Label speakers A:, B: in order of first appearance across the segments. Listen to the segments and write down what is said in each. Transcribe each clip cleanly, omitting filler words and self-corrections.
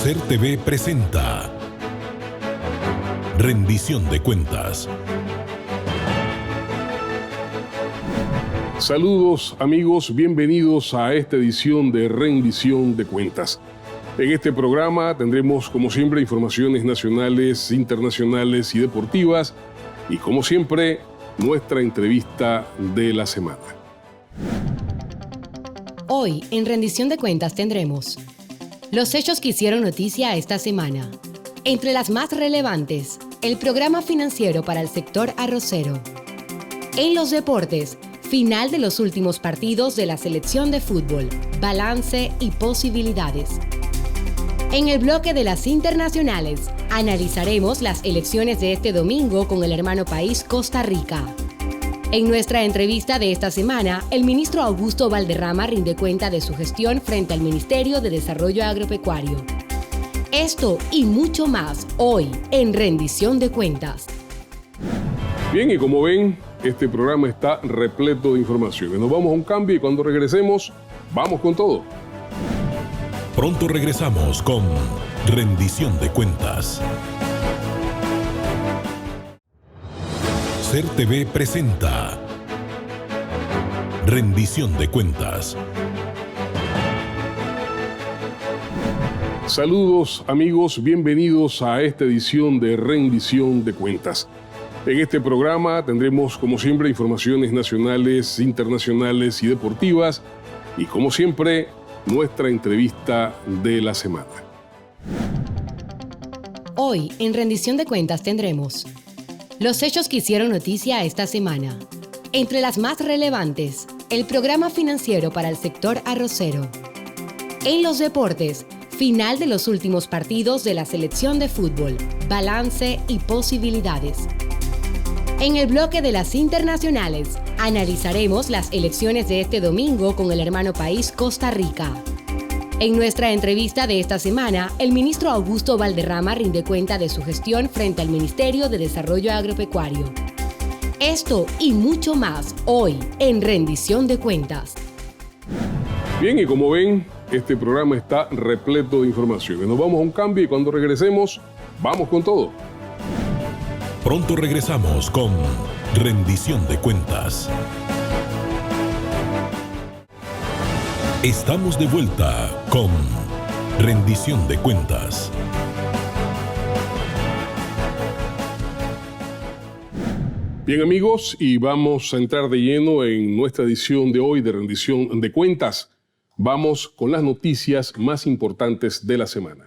A: SER TV presenta Rendición de Cuentas.
B: Saludos amigos, bienvenidos a esta edición de Rendición de Cuentas. En este programa tendremos como siempre informaciones nacionales, internacionales y deportivas y como siempre nuestra entrevista de la semana.
C: Hoy en Rendición de Cuentas tendremos los hechos que hicieron noticia esta semana. Entre las más relevantes, el programa financiero para el sector arrocero. En los deportes, final de los últimos partidos de la selección de fútbol, balance y posibilidades. En el bloque de las internacionales, analizaremos las elecciones de este domingo con el hermano país Costa Rica. En nuestra entrevista de esta semana, el ministro Augusto Valderrama rinde cuenta de su gestión frente al Ministerio de Desarrollo Agropecuario. Esto y mucho más hoy en Rendición de Cuentas.
B: Bien, y como ven, este programa está repleto de informaciones. Nos vamos a un cambio y cuando regresemos, vamos con todo.
A: Pronto regresamos con Rendición de Cuentas. SER TV presenta Rendición de Cuentas.
B: Saludos amigos, bienvenidos a esta edición de Rendición de Cuentas. En este programa tendremos como siempre informaciones nacionales, internacionales y deportivas y como siempre nuestra entrevista de la semana.
C: Hoy en Rendición de Cuentas tendremos los hechos que hicieron noticia esta semana. Entre las más relevantes, el programa financiero para el sector arrocero. En los deportes, final de los últimos partidos de la selección de fútbol, balance y posibilidades. En el bloque de las internacionales, analizaremos las elecciones de este domingo con el hermano país Costa Rica. En nuestra entrevista de esta semana, el ministro Augusto Valderrama rinde cuenta de su gestión frente al Ministerio de Desarrollo Agropecuario. Esto y mucho más hoy en Rendición de Cuentas.
B: Bien, y como ven, este programa está repleto de informaciones. Nos vamos a un cambio y cuando regresemos, vamos con todo.
A: Pronto regresamos con Rendición de Cuentas. Estamos de vuelta con Rendición de Cuentas.
B: Bien amigos, y vamos a entrar de lleno en nuestra edición de hoy de Rendición de Cuentas. Vamos con las noticias más importantes de la semana.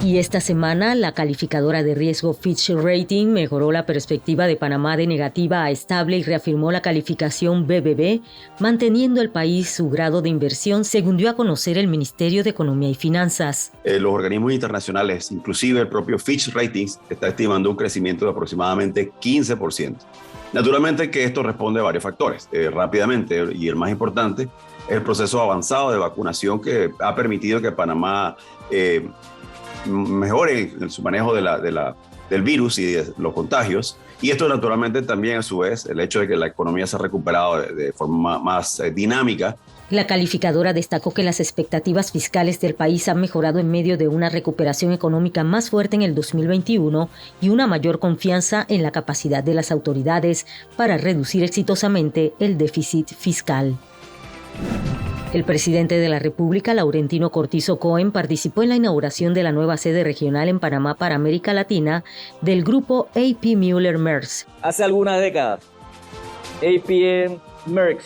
D: Y esta semana, la calificadora de riesgo Fitch Rating mejoró la perspectiva de Panamá de negativa a estable y reafirmó la calificación BBB, manteniendo el país su grado de inversión, según dio a conocer el Ministerio de Economía y Finanzas.
E: Los organismos internacionales, inclusive el propio Fitch Ratings, está estimando un crecimiento de aproximadamente 15%. Naturalmente que esto responde a varios factores. Rápidamente, y el más importante, es el proceso avanzado de vacunación que ha permitido que Panamá mejore su manejo del virus y de los contagios. Y esto naturalmente también a su vez el hecho de que la economía se ha recuperado de forma más dinámica.
D: La calificadora destacó que las expectativas fiscales del país han mejorado en medio de una recuperación económica más fuerte en el 2021 y una mayor confianza en la capacidad de las autoridades para reducir exitosamente el déficit fiscal. El presidente de la República, Laurentino Cortizo Cohen, participó en la inauguración de la nueva sede regional en Panamá para América Latina del grupo A.P. Møller - Maersk.
F: Hace algunas décadas, A.P. Maersk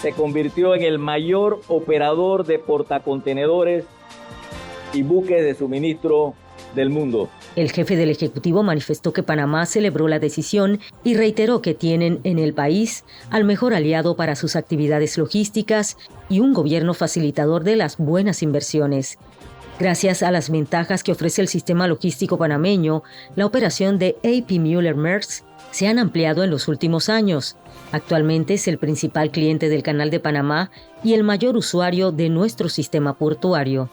F: se convirtió en el mayor operador de portacontenedores y buques de suministro del mundo.
D: El jefe del Ejecutivo manifestó que Panamá celebró la decisión y reiteró que tienen en el país al mejor aliado para sus actividades logísticas y un gobierno facilitador de las buenas inversiones. Gracias a las ventajas que ofrece el sistema logístico panameño, la operación de A.P. Møller - Maersk se han ampliado en los últimos años. Actualmente es el principal cliente del Canal de Panamá y el mayor usuario de nuestro sistema portuario.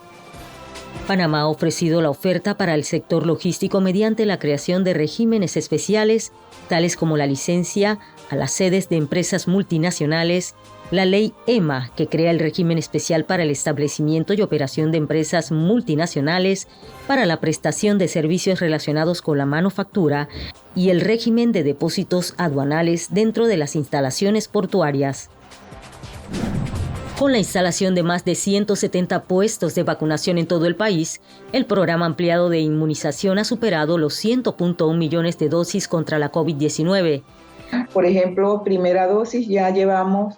D: Panamá ha ofrecido la oferta para el sector logístico mediante la creación de regímenes especiales, tales como la licencia a las sedes de empresas multinacionales la ley EMA, que crea el régimen especial para el establecimiento y operación de empresas multinacionales para la prestación de servicios relacionados con la manufactura, y el régimen de depósitos aduanales dentro de las instalaciones portuarias. Con la instalación de más de 170 puestos de vacunación en todo el país, el programa ampliado de inmunización ha superado los 100.1 millones de dosis contra la COVID-19.
G: Por ejemplo, primera dosis ya llevamos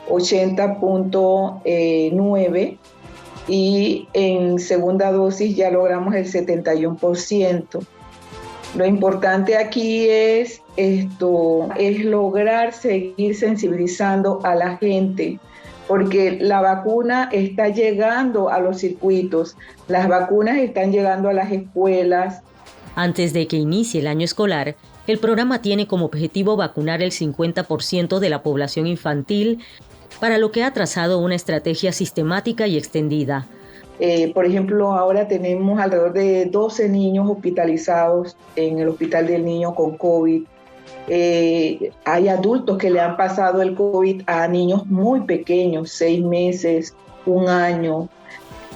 G: 80.9 y en segunda dosis ya logramos el 71%. Lo importante aquí es lograr seguir sensibilizando a la gente, porque la vacuna está llegando a los circuitos, las vacunas están llegando a las escuelas.
D: Antes de que inicie el año escolar, el programa tiene como objetivo vacunar el 50% de la población infantil, para lo que ha trazado una estrategia sistemática y extendida.
G: Por ejemplo, ahora tenemos alrededor de 12 niños hospitalizados en el Hospital del Niño con COVID. Hay adultos que le han pasado el COVID a niños muy pequeños, 6 meses, 1 año.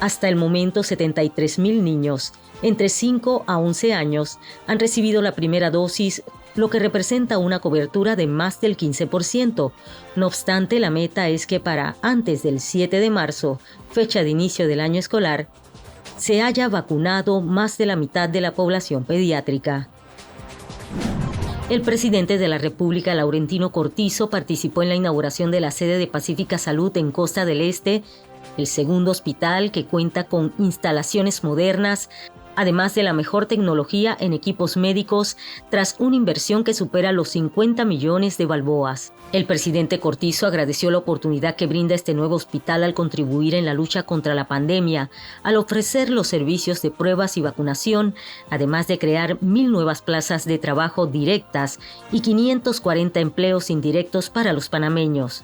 D: Hasta el momento, 73,000 niños entre 5 a 11 años han recibido la primera dosis, lo que representa una cobertura de más del 15%. No obstante, la meta es que para antes del 7 de marzo, fecha de inicio del año escolar, se haya vacunado más de la mitad de la población pediátrica. El presidente de la República, Laurentino Cortizo, participó en la inauguración de la sede de Pacífica Salud en Costa del Este, el segundo hospital que cuenta con instalaciones modernas, además de la mejor tecnología en equipos médicos, tras una inversión que supera los 50 millones de balboas. El presidente Cortizo agradeció la oportunidad que brinda este nuevo hospital al contribuir en la lucha contra la pandemia, al ofrecer los servicios de pruebas y vacunación, además de crear 1,000 nuevas plazas de trabajo directas y 540 empleos indirectos para los panameños.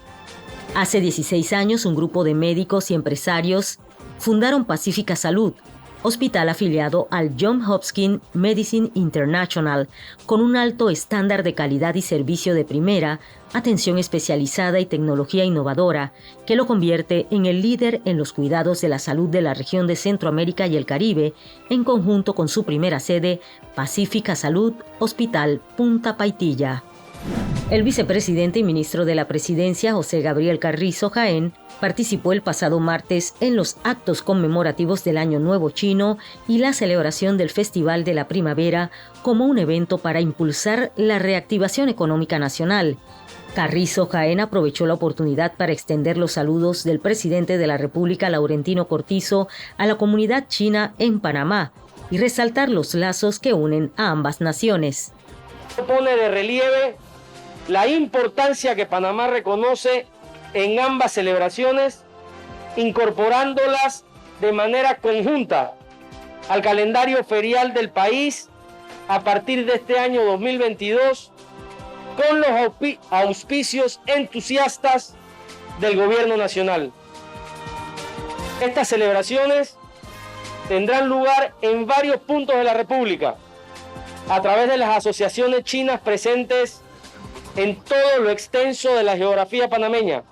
D: Hace 16 años, un grupo de médicos y empresarios fundaron Pacífica Salud, hospital afiliado al Johns Hopkins Medicine International, con un alto estándar de calidad y servicio de primera, atención especializada y tecnología innovadora, que lo convierte en el líder en los cuidados de la salud de la región de Centroamérica y el Caribe, en conjunto con su primera sede, Pacífica Salud, Hospital Punta Paitilla. El vicepresidente y ministro de la Presidencia, José Gabriel Carrizo Jaén, participó el pasado martes en los actos conmemorativos del Año Nuevo Chino y la celebración del Festival de la Primavera como un evento para impulsar la reactivación económica nacional. Carrizo Jaén aprovechó la oportunidad para extender los saludos del presidente de la República, Laurentino Cortizo, a la comunidad china en Panamá y resaltar los lazos que unen a ambas naciones.
H: Pone de relieve la importancia que Panamá reconoce en ambas celebraciones, incorporándolas de manera conjunta al calendario ferial del país a partir de este año 2022, con los auspicios entusiastas del Gobierno Nacional. Estas celebraciones tendrán lugar en varios puntos de la República, a través de las asociaciones chinas presentes en todo lo extenso de la geografía panameña.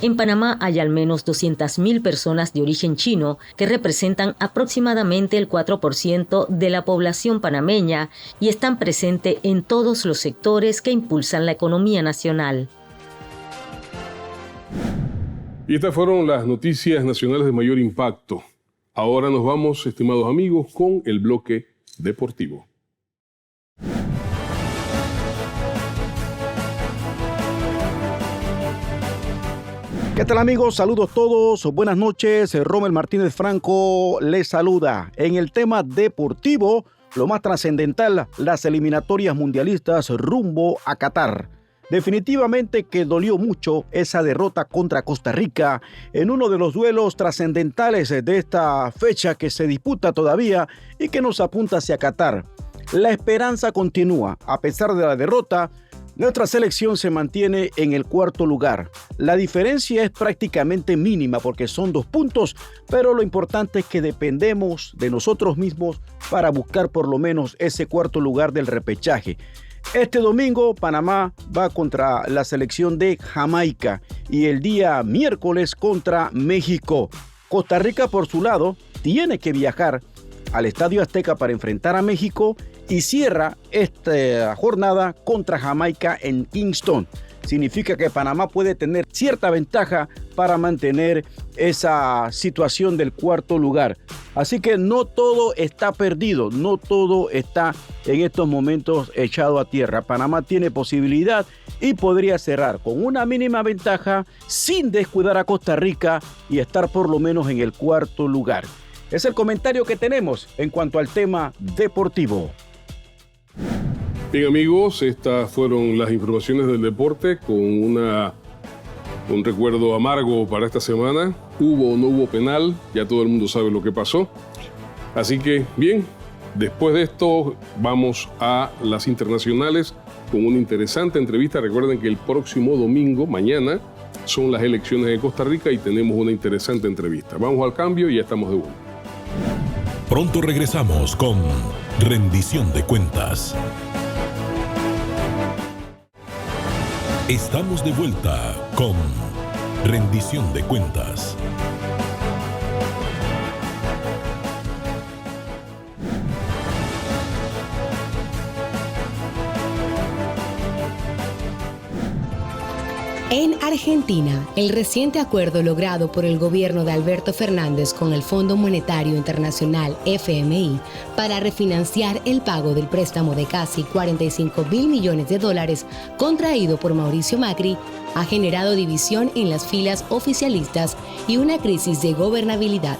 D: En Panamá hay al menos 200,000 personas de origen chino que representan aproximadamente el 4% de la población panameña y están presentes en todos los sectores que impulsan la economía nacional.
B: Y estas fueron las noticias nacionales de mayor impacto. Ahora nos vamos, estimados amigos, con el bloque deportivo.
I: ¿Qué tal, amigos? Saludos todos, buenas noches. Rommel Martínez Franco les saluda. En el tema deportivo, lo más trascendental, las eliminatorias mundialistas rumbo a Qatar. Definitivamente que dolió mucho esa derrota contra Costa Rica en uno de los duelos trascendentales de esta fecha que se disputa todavía y que nos apunta hacia Qatar. La esperanza continúa. A pesar de la derrota, nuestra selección se mantiene en el 4º lugar. La diferencia es prácticamente mínima porque son 2 puntos, pero lo importante es que dependemos de nosotros mismos para buscar por lo menos ese 4º lugar del repechaje. Este domingo Panamá va contra la selección de Jamaica y el día miércoles contra México. Costa Rica, por su lado, tiene que viajar al Estadio Azteca para enfrentar a México y cierra esta jornada contra Jamaica en Kingston. Significa que Panamá puede tener cierta ventaja para mantener esa situación del cuarto lugar. Así que no todo está perdido, no todo está en estos momentos echado a tierra. Panamá tiene posibilidad y podría cerrar con una mínima ventaja sin descuidar a Costa Rica y estar por lo menos en el cuarto lugar. Es el comentario que tenemos en cuanto al tema deportivo.
B: Bien, amigos, estas fueron las informaciones del deporte con un recuerdo amargo para esta semana. Hubo o no hubo penal, ya todo el mundo sabe lo que pasó. Así que, bien, después de esto vamos a las internacionales con una interesante entrevista. Recuerden que el próximo domingo, mañana, son las elecciones de Costa Rica y tenemos una interesante entrevista. Vamos al cambio y ya estamos de vuelta.
A: Pronto regresamos con Rendición de Cuentas. Estamos de vuelta con Rendición de Cuentas.
C: En Argentina, el reciente acuerdo logrado por el gobierno de Alberto Fernández con el Fondo Monetario Internacional FMI para refinanciar el pago del préstamo de casi 45.000 millones de dólares contraído por Mauricio Macri ha generado división en las filas oficialistas y una crisis de gobernabilidad.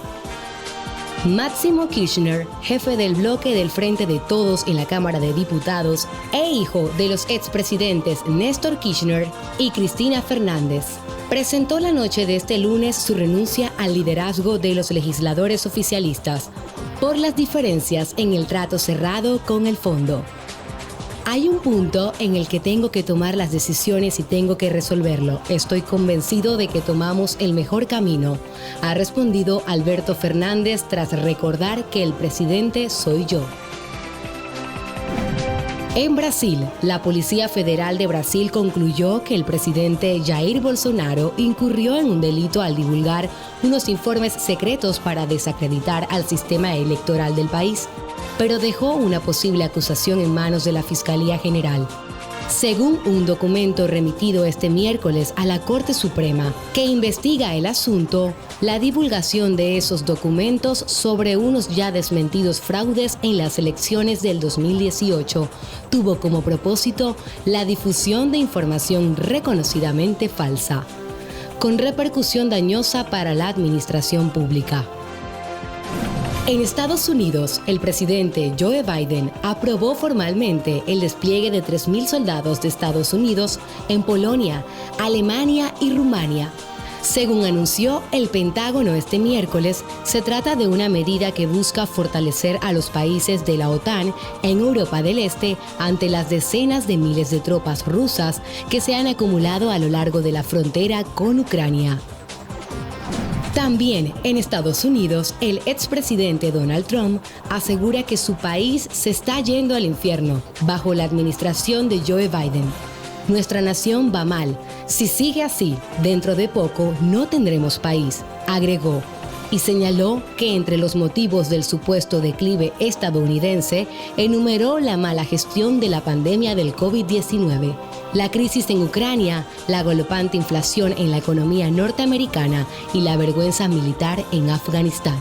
C: Máximo Kirchner, jefe del bloque del Frente de Todos en la Cámara de Diputados e hijo de los expresidentes Néstor Kirchner y Cristina Fernández, presentó la noche de este lunes su renuncia al liderazgo de los legisladores oficialistas por las diferencias en el trato cerrado con el fondo. Hay un punto en el que tengo que tomar las decisiones y tengo que resolverlo. Estoy convencido de que tomamos el mejor camino, ha respondido Alberto Fernández tras recordar que el presidente soy yo. En Brasil, la Policía Federal de Brasil concluyó que el presidente Jair Bolsonaro incurrió en un delito al divulgar unos informes secretos para desacreditar al sistema electoral del país, pero dejó una posible acusación en manos de la Fiscalía General. Según un documento remitido este miércoles a la Corte Suprema, que investiga el asunto, la divulgación de esos documentos sobre unos ya desmentidos fraudes en las elecciones del 2018 tuvo como propósito la difusión de información reconocidamente falsa, con repercusión dañosa para la administración pública. En Estados Unidos, el presidente Joe Biden aprobó formalmente el despliegue de 3.000 soldados de Estados Unidos en Polonia, Alemania y Rumania. Según anunció el Pentágono este miércoles, se trata de una medida que busca fortalecer a los países de la OTAN en Europa del Este ante las decenas de miles de tropas rusas que se han acumulado a lo largo de la frontera con Ucrania. También en Estados Unidos, el expresidente Donald Trump asegura que su país se está yendo al infierno bajo la administración de Joe Biden. Nuestra nación va mal. Si sigue así, dentro de poco no tendremos país, agregó. Y señaló que entre los motivos del supuesto declive estadounidense, enumeró la mala gestión de la pandemia del COVID-19, la crisis en Ucrania, la galopante inflación en la economía norteamericana y la vergüenza militar en Afganistán.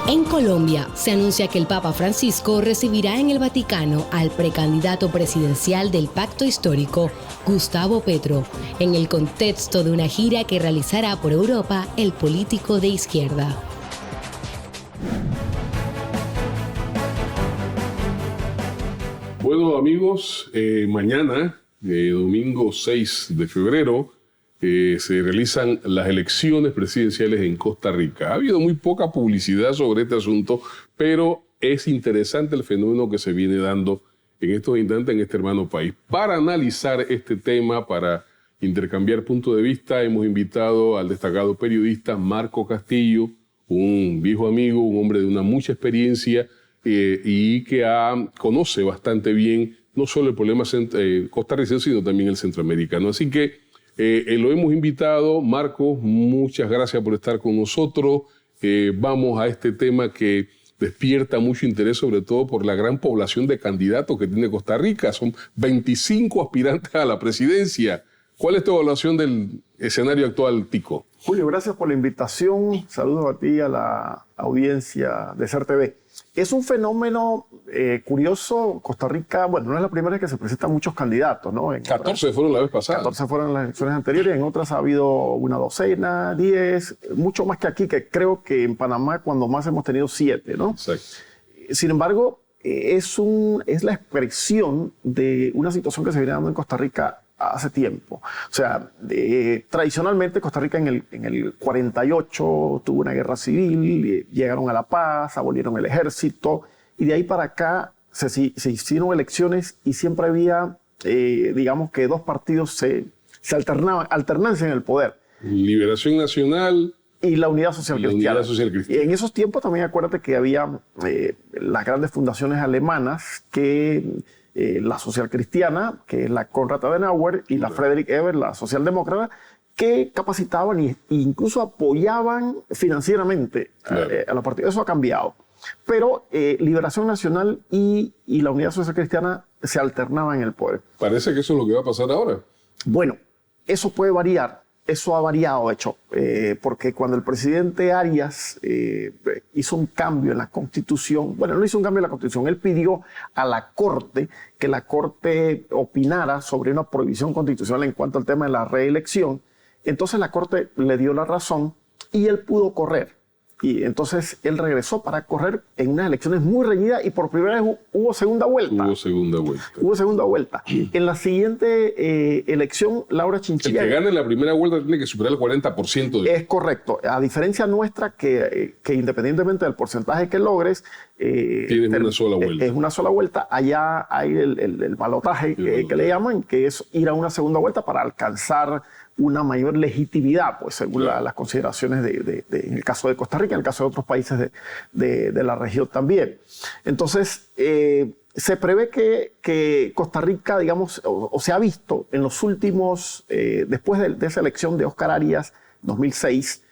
C: En Colombia, se anuncia que el Papa Francisco recibirá en el Vaticano al precandidato presidencial del Pacto Histórico, Gustavo Petro, en el contexto de una gira que realizará por Europa el político de izquierda.
B: Bueno, amigos, mañana, domingo 6 de febrero, se realizan las elecciones presidenciales en Costa Rica. Ha habido muy poca publicidad sobre este asunto, pero es interesante el fenómeno que se viene dando en estos instantes en este hermano país. Para analizar este tema, para intercambiar puntos de vista, hemos invitado al destacado periodista Marco Castillo, un viejo amigo, un hombre de una mucha experiencia y que conoce bastante bien no solo el problema costarricense, sino también el centroamericano. Así que lo hemos invitado. Marcos, muchas gracias por estar con nosotros. Vamos a este tema que despierta mucho interés, sobre todo por la gran población de candidatos que tiene Costa Rica. Son 25 aspirantes a la presidencia. ¿Cuál es tu evaluación del escenario actual, Tico?
J: Julio, gracias por la invitación. Saludos a ti y a la audiencia de SER TV. Es un fenómeno curioso. Costa Rica, bueno, no es la primera vez que se presentan muchos candidatos, ¿no?
B: 14 fueron la vez pasada.
J: 14 fueron en las elecciones anteriores, en otras ha habido una docena, 10, mucho más que aquí, que creo que en Panamá cuando más hemos tenido 7, ¿no?
B: Exacto.
J: Sin embargo, es la expresión de una situación que se viene dando en Costa Rica hace tiempo. O sea, tradicionalmente Costa Rica en el 48 tuvo una guerra civil, llegaron a la paz, abolieron el ejército, y de ahí para acá se hicieron elecciones y siempre había, digamos que dos partidos se alternaban, alternancia en el poder.
B: Liberación Nacional
J: y la Unidad Social Cristiana.
B: Y
J: en esos tiempos también acuérdate que había las grandes fundaciones alemanas que... la social cristiana, que es la Konrad Adenauer, y la Friedrich Ebert, la socialdemócrata, que capacitaban e incluso apoyaban financieramente a los partidos. Eso ha cambiado. Pero Liberación Nacional y la Unidad Social Cristiana se alternaban en el poder.
B: Parece que eso es lo que va a pasar ahora.
J: Bueno, eso puede variar. Eso ha variado, de hecho, porque cuando el presidente Arias hizo un cambio en la Constitución, bueno, no hizo un cambio en la Constitución, él pidió a la Corte que la Corte opinara sobre una prohibición constitucional en cuanto al tema de la reelección. Entonces la Corte le dio la razón y él pudo correr. Y entonces él regresó para correr en unas elecciones muy reñidas y por primera vez hubo segunda vuelta. Hubo segunda vuelta. En la siguiente elección, Laura Chinchilla...
B: El que gane en la primera vuelta tiene que superar el 40%.
J: Es correcto. A diferencia nuestra, que independientemente del porcentaje que logres...
B: tienes una sola vuelta.
J: Es una sola vuelta. Allá hay el balotaje que le llaman, que es ir a una segunda vuelta para alcanzar una mayor legitimidad, pues según las consideraciones en el caso de Costa Rica, en el caso de otros países de la región también. Entonces, se prevé que Costa Rica, digamos, o se ha visto en los últimos, después de esa elección de Oscar Arias, 2006,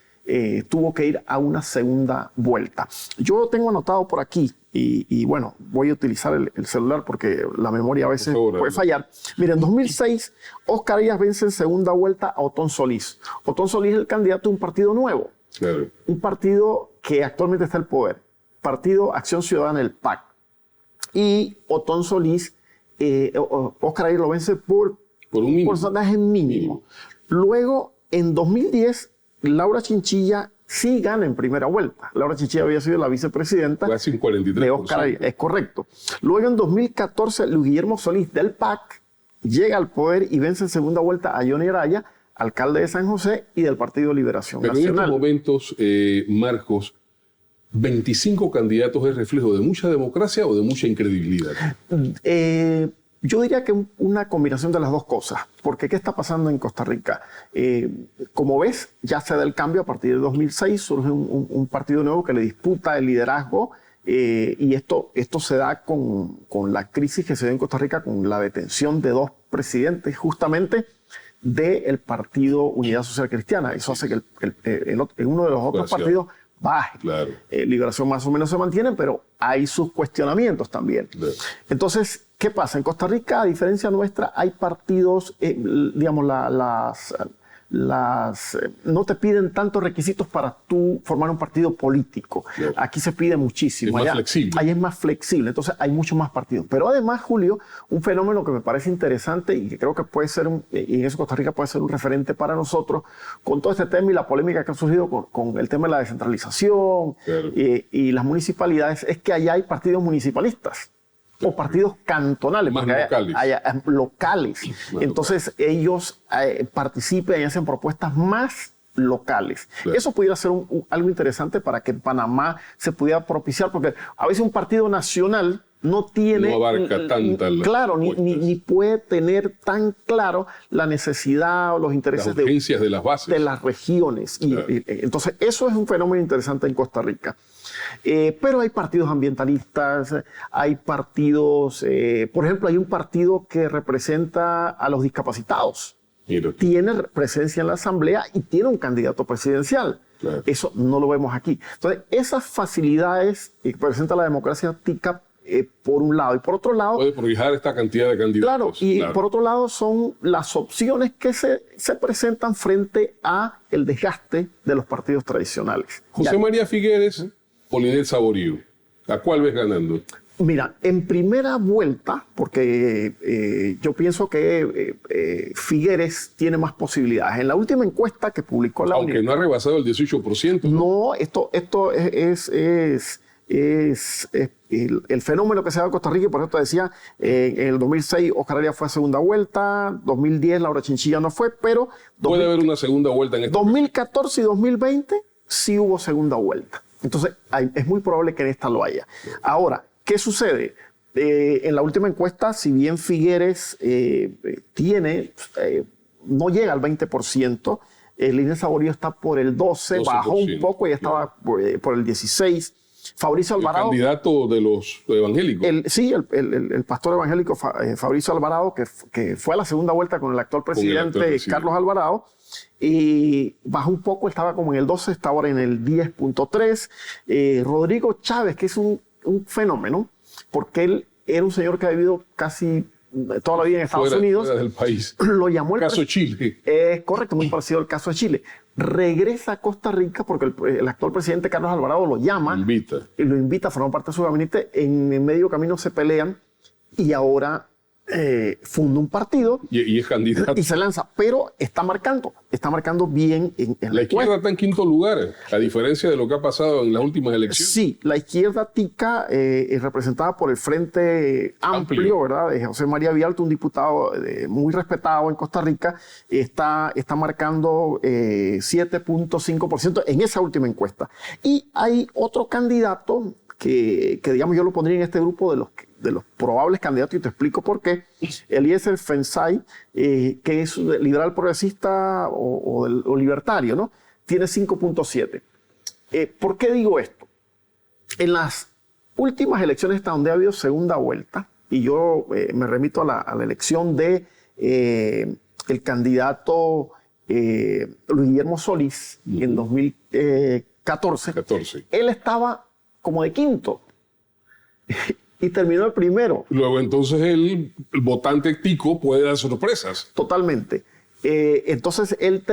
J: tuvo que ir a una segunda vuelta. Yo tengo anotado por aquí, y bueno, voy a utilizar el celular porque la memoria a veces puede fallar. Mira, en 2006, Oscar Arias vence en segunda vuelta a Otón Solís. Otón Solís es el candidato de un partido nuevo.
B: Claro. Un
J: partido que actualmente está en el poder. Partido Acción Ciudadana, el PAC. Y Otón Solís, Oscar Arias lo vence por un porcentaje mínimo. Luego, en 2010, Laura Chinchilla sí gana en primera vuelta. Laura Chinchilla había sido la vicepresidenta de Oscar Arias. Es correcto. Luego, en 2014, Luis Guillermo Solís del PAC llega al poder y vence en segunda vuelta a Johnny Araya, alcalde de San José y del Partido Liberación Nacional.
B: En estos momentos, Marcos, 25 candidatos es reflejo de mucha democracia o de mucha incredibilidad.
J: Yo diría que una combinación de las dos cosas, porque ¿qué está pasando en Costa Rica? Como ves, ya se da el cambio a partir de 2006, surge un partido nuevo que le disputa el liderazgo y esto se da con la crisis que se dio en Costa Rica, con la detención de dos presidentes justamente del Partido Unidad Social Cristiana. Eso hace que en uno de los otros partidos baje.
B: Claro.
J: Liberación más o menos se mantiene, pero hay sus cuestionamientos también. Claro. Entonces, ¿qué pasa? En Costa Rica, a diferencia nuestra, hay partidos, digamos, no te piden tantos requisitos para tú formar un partido político. Claro. Aquí se pide muchísimo.
B: Es más flexible.
J: Ahí es más flexible, entonces hay muchos más partidos. Pero además, Julio, un fenómeno que me parece interesante y que creo que puede ser, y en eso Costa Rica puede ser un referente para nosotros, con todo este tema y la polémica que ha surgido con el tema de la descentralización. Claro. Y las municipalidades, es que allá hay partidos municipalistas. O partidos cantonales,
B: más
J: locales. Entonces ellos participan y hacen propuestas más locales. Claro. Eso pudiera ser algo interesante para que en Panamá se pudiera propiciar, porque a veces un partido nacional no tiene...
B: No abarca tanta...
J: Claro, ni puede tener tan claro la necesidad o los intereses
B: las urgencias de las bases.
J: De las regiones.
B: Claro.
J: Entonces, eso es un fenómeno interesante en Costa Rica. Pero hay partidos ambientalistas, hay partidos... por ejemplo, hay un partido que representa a los discapacitados.
B: Mira.
J: Tiene presencia en la Asamblea y tiene un candidato presidencial.
B: Claro.
J: Eso no lo vemos aquí. Entonces, esas facilidades que presenta la democracia tica, por un lado, y por otro lado...
B: Puede prohijar esta cantidad de candidatos.
J: Claro, por otro lado son las opciones que se presentan frente a el desgaste de los partidos tradicionales.
B: José María Figueres o Linet Saborío, ¿a cuál ves ganando?
J: Mira, en primera vuelta, porque yo pienso que Figueres tiene más posibilidades. En la última encuesta que publicó la
B: Aunque no ha rebasado el 18%.
J: No, esto es el fenómeno que se da en Costa Rica, y por eso te decía, en el 2006 Oscar Arias fue a segunda vuelta, 2010 Laura Chinchilla no fue, pero...
B: Puede haber una segunda vuelta en este
J: 2014 y 2020 sí hubo segunda vuelta. Entonces, es muy probable que en esta lo haya. Ahora, ¿qué sucede? En la última encuesta, si bien Figueres no llega al 20%, Linet Saborío está por el 12%, bajó un poco y estaba por el 16%. Fabricio Alvarado.
B: El candidato de los evangélicos.
J: El pastor evangélico Fabricio Alvarado, que fue a la segunda vuelta con el actual presidente Carlos Alvarado, y bajó un poco, estaba como en el 12, está ahora en el 10.3. Rodrigo Chávez, que es un fenómeno, porque él era un señor que ha vivido casi toda la vida en Estados Unidos.
B: Fuera del país.
J: Lo llamó el
B: caso Chile.
J: Correcto, muy parecido al caso de Chile. Regresa a Costa Rica porque el actual presidente Carlos Alvarado lo llama. Y lo invita a formar parte de su gabinete. En el medio camino se pelean y ahora funda un partido.
B: Y es candidato.
J: Y se lanza, pero está marcando bien en
B: la izquierda está en quinto lugar, a diferencia de lo que ha pasado en las últimas elecciones.
J: Sí, la izquierda tica es representada por el Frente Amplio, ¿verdad? De José María Vialto, un diputado muy respetado en Costa Rica, está marcando 7.5% en esa última encuesta. Y hay otro candidato que digamos, yo lo pondría en este grupo de los probables candidatos, y te explico por qué. Eliezer Fensay, que es liberal progresista o libertario, ¿no? Tiene 5.7. ¿Por qué digo esto? En las últimas elecciones hasta donde ha habido segunda vuelta, y yo me remito a la elección de el candidato Luis Guillermo Solís en 2014, él estaba como de quinto y terminó el primero.
B: Luego entonces el votante tico puede dar sorpresas.
J: Totalmente. Entonces él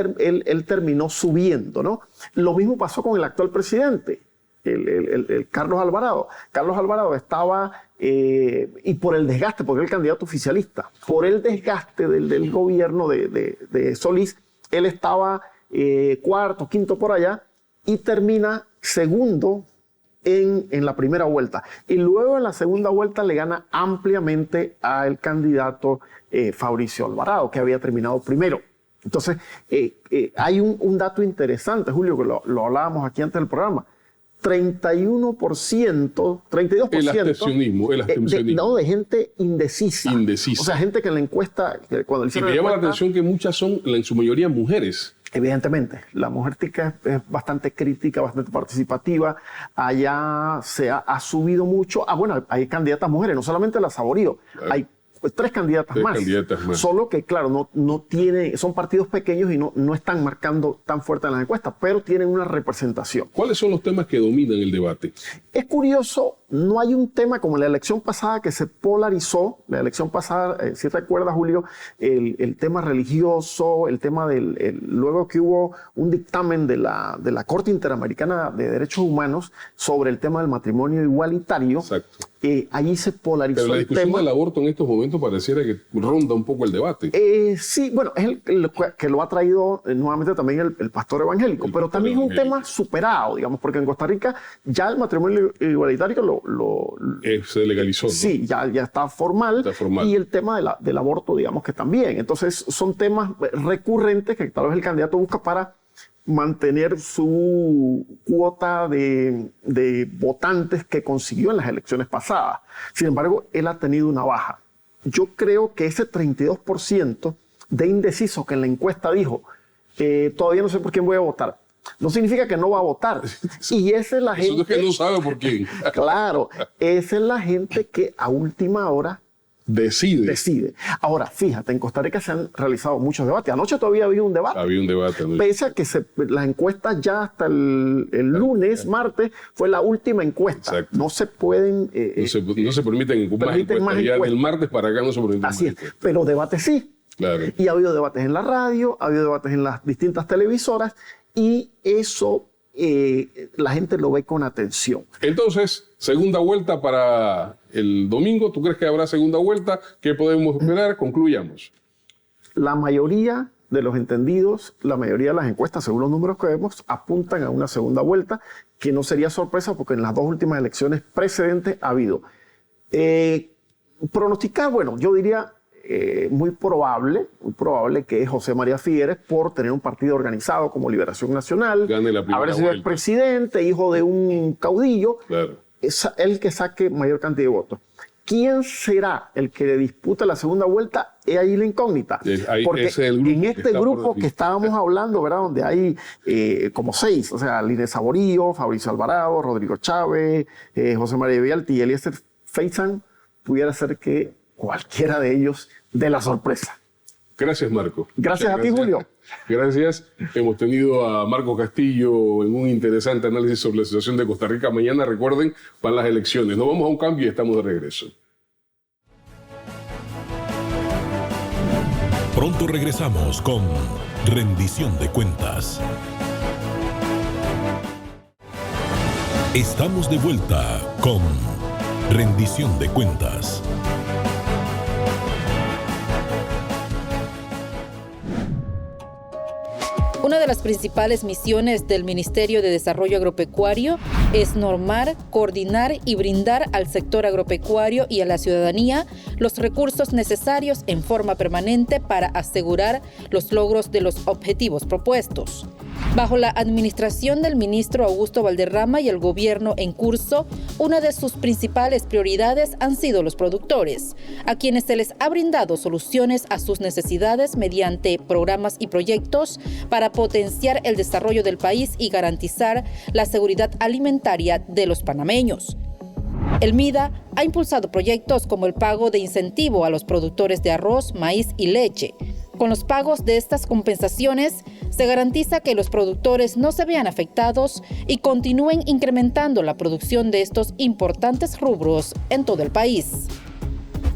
J: terminó subiendo, ¿no? Lo mismo pasó con el actual presidente, el Carlos Alvarado. Carlos Alvarado estaba, y por el desgaste, porque era el candidato oficialista, por el desgaste del gobierno de Solís, él estaba cuarto, quinto por allá, y termina segundo en la primera vuelta. Y luego en la segunda vuelta le gana ampliamente al candidato Fabricio Alvarado, que había terminado primero. Entonces, hay un dato interesante, Julio, que lo hablábamos aquí antes del programa. 32%.
B: El abstencionismo.
J: De gente indecisa. O sea, gente que en la encuesta... Cuando
B: y me llama la atención que muchas son, en su mayoría, mujeres.
J: Evidentemente, la mujer tica es bastante crítica, bastante participativa. Allá se ha subido mucho. Bueno, hay candidatas mujeres, no solamente la Saborío. Claro. Hay 3 candidatas más. Solo que, claro, no tiene, son partidos pequeños y no están marcando tan fuerte en las encuestas, pero tienen una representación.
B: ¿Cuáles son los temas que dominan el debate?
J: Es curioso, no hay un tema como la elección pasada que se polarizó. La elección pasada, si recuerdas, Julio, el tema religioso, el tema luego que hubo un dictamen de la Corte Interamericana de Derechos Humanos sobre el tema del matrimonio igualitario.
B: Exacto.
J: Allí se polarizó.
B: Pero la discusión del aborto en estos momentos pareciera que ronda un poco el debate.
J: Sí, bueno, es el que lo ha traído nuevamente también el pastor evangélico, pero también es un tema superado, digamos, porque en Costa Rica ya el matrimonio igualitario
B: se legalizó, ¿no?
J: Sí, ya está formal. Y el tema del aborto, digamos que también. Entonces son temas recurrentes que tal vez el candidato busca para mantener su cuota de votantes que consiguió en las elecciones pasadas. Sin embargo, él ha tenido una baja. Yo creo que ese 32% de indeciso que en la encuesta dijo, todavía no sé por quién voy a votar, no significa que no va a votar. Y esa es la gente...
B: Eso es que no sabe por quién.
J: Claro, esa es la gente que a última hora decide. Ahora, fíjate, en Costa Rica se han realizado muchos debates. Anoche todavía había un debate.
B: Había un debate. ¿No?
J: Pese a que las encuestas ya hasta el lunes, martes, fue la última encuesta.
B: Exacto.
J: No se pueden...
B: no se permiten más encuestas. Ya del martes para acá no se permiten
J: Así
B: más
J: es,
B: encuestas.
J: pero debates sí.
B: Claro.
J: Y ha habido debates en la radio, ha habido debates en las distintas televisoras, y eso la gente lo ve con atención.
B: Entonces, segunda vuelta para el domingo. ¿Tú crees que habrá segunda vuelta? ¿Qué podemos esperar? Concluyamos.
J: La mayoría de los entendidos, la mayoría de las encuestas, según los números que vemos, apuntan a una segunda vuelta, que no sería sorpresa porque en las dos últimas elecciones precedentes ha habido. Pronosticar, bueno, yo diría muy probable que José María Figueres, por tener un partido organizado como Liberación Nacional,
B: gane la primera
J: haber sido el presidente, hijo de un caudillo,
B: claro,
J: es el que saque mayor cantidad de votos. ¿Quién será el que le disputa la segunda vuelta? Es ahí la incógnita. Porque
B: ese es el grupo
J: en este grupo que estábamos hablando, ¿verdad? Donde hay como 6, o sea, Línez Saborío, Fabricio Alvarado, Rodrigo Chávez, José María Villalti y Eliezer Feizan, pudiera ser que cualquiera de ellos dé la sorpresa.
B: Gracias, Marco.
J: Gracias a ti, Julio.
B: Gracias. Hemos tenido a Marco Castillo en un interesante análisis sobre la situación de Costa Rica. Mañana, recuerden, van las elecciones. Nos vamos a un cambio y estamos de regreso.
A: Pronto regresamos con Rendición de Cuentas. Estamos de vuelta con Rendición de Cuentas.
K: Una de las principales misiones del Ministerio de Desarrollo Agropecuario es normar, coordinar y brindar al sector agropecuario y a la ciudadanía los recursos necesarios en forma permanente para asegurar los logros de los objetivos propuestos. Bajo la administración del ministro Augusto Valderrama y el gobierno en curso, una de sus principales prioridades han sido los productores, a quienes se les ha brindado soluciones a sus necesidades mediante programas y proyectos para potenciar el desarrollo del país y garantizar la seguridad alimentaria de los panameños. El MIDA ha impulsado proyectos como el pago de incentivo a los productores de arroz, maíz y leche. Con los pagos de estas compensaciones, se garantiza que los productores no se vean afectados y continúen incrementando la producción de estos importantes rubros en todo el país.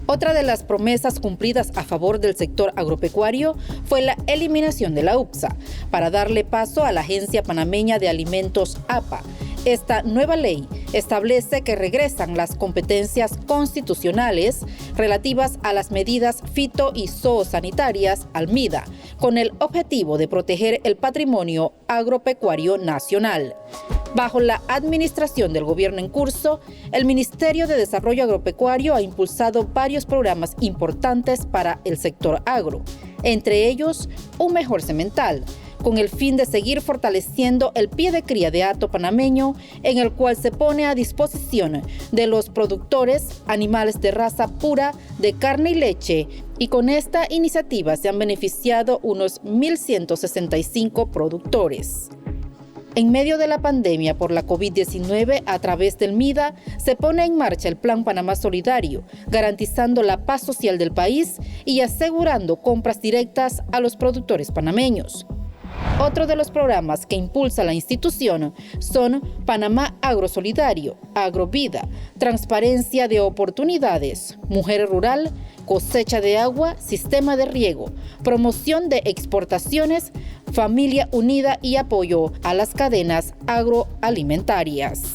K: Otra de las promesas cumplidas a favor del sector agropecuario fue la eliminación de la UPSA, para darle paso a la Agencia Panameña de Alimentos APA. Esta nueva ley establece que regresan las competencias constitucionales relativas a las medidas fito- y zoosanitarias al MIDA, con el objetivo de proteger el patrimonio agropecuario nacional. Bajo la administración del gobierno en curso, el Ministerio de Desarrollo Agropecuario ha impulsado varios programas importantes para el sector agro, entre ellos un mejor semental, con el fin de seguir fortaleciendo el pie de cría de hato panameño, en el cual se pone a disposición de los productores animales de raza pura de carne y leche, y con esta iniciativa se han beneficiado unos 1.165 productores. En medio de la pandemia por la COVID-19, a través del MIDA, se pone en marcha el Plan Panamá Solidario, garantizando la paz social del país y asegurando compras directas a los productores panameños. Otro de los programas que impulsa la institución son Panamá Agrosolidario, Agrovida, Transparencia de Oportunidades, Mujer Rural, Cosecha de Agua, Sistema de Riego, Promoción de Exportaciones, Familia Unida y apoyo a las cadenas agroalimentarias.